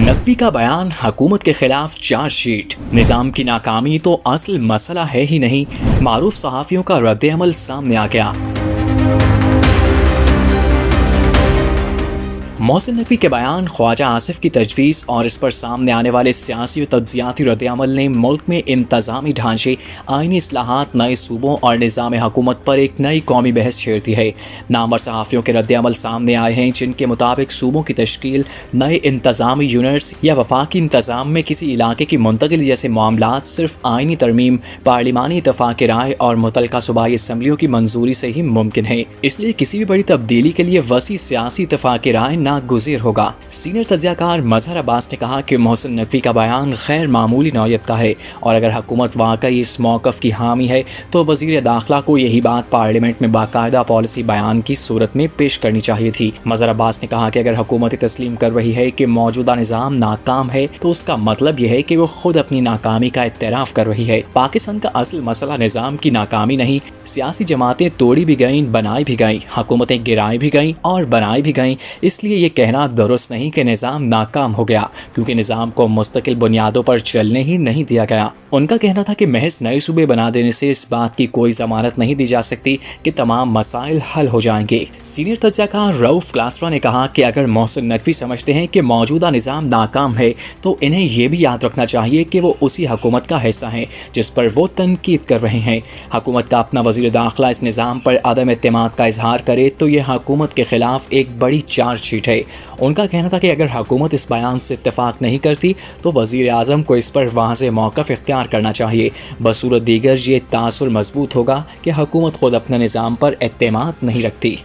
नकवी का बयान, हुकूमत के खिलाफ चार्जशीट, निज़ाम की नाकामी तो असल मसला है ही नहीं, मारूफ सहाफ़ियों का रद्द-ए-अमल सामने आ गया। मोहसिन नकवी के बयान, ख्वाजा आसिफ की तजवीज़ और इस पर सामने आने वाले सियासी और तज्ज़ियाती रद्द-ए-अमल ने मुल्क में इंतज़ामी ढांचे, आइनी इस्लाहात, नए सूबों और निज़ाम हुकूमत पर एक नई कौमी बहस छेड़ दी है। नामवर सहाफ़ियों के रद्द-ए-अमल सामने आए हैं जिनके मुताबिक सूबों की तश्कील, नए इंतज़ामी यूनिट्स या वफाकी इंतज़ाम में किसी इलाके की मुंतकिली जैसे मामलात सिर्फ आइनी तरमीम, पार्लिमानी इत्तफ़ाक़ राय और मुतल्लिक़ा सूबाई असम्बलियों की मंजूरी से ही मुमकिन है। इसलिए किसी भी बड़ी तब्दीली के लिए वसी सियासी इत्तफ़ाक़ राय नागुज़ीर होगा। सीनियर तज्ज़ियाकार मज़हर अब्बास ने कहा कि मोहसिन नकवी का बयान गैर मामूली नौयत का है और अगर हुकूमत वाकई इस मौक़िफ़ की हामी है तो वज़ीर दाखिला को यही बात पार्लियामेंट में बाकायदा पॉलिसी बयान की सूरत में पेश करनी चाहिए थी। मज़हर अब्बास ने कहा कि अगर हुकूमत तस्लीम कर रही है कि मौजूदा निज़ाम नाकाम है तो उसका मतलब यह है कि वो खुद अपनी नाकामी का इत्तराफ़ कर रही है। पाकिस्तान का असल मसला निज़ाम की नाकामी नहीं, सियासी जमातें तोड़ी भी गईं, बनाई भी गईं, हुकूमतें गिराई भी गईं और बनाई भी गईं। इसलिए ये कहना दुरुस्त नहीं कि निज़ाम नाकाम हो गया, क्योंकि निज़ाम को मुस्तकिल बुनियादों पर चलने ही नहीं दिया गया। उनका कहना था कि महज नए सूबे बना देने से इस बात की कोई ज़मानत नहीं दी जा सकती कि तमाम मसाइल हल हो जाएंगे। सीनियर तज्ज़ियाकार रऊफ क्लासरा ने कहा कि अगर मोहसिन नकवी समझते हैं कि मौजूदा निज़ाम नाकाम है तो इन्हें यह भी याद रखना चाहिए कि वो उसी हुकूमत का हिस्सा है जिस पर वो तनकीद कर रहे हैं। हुकूमत का अपना वज़ीर दाखिला इस निज़ाम पर अदम एतमाद का इजहार करे तो यह हुकूमत के खिलाफ एक बड़ी चार्जशीट है। उनका कहना था कि अगर हुकूमत इस बयान से इत्तेफाक नहीं करती तो वज़ीर आज़म को इस पर वाज़ेह मौक़िफ़ इख्तियार करना चाहिए। बसूरत दीगर ये तासुर मजबूत होगा कि हुकूमत खुद अपने निज़ाम पर एतमाद नहीं रखती।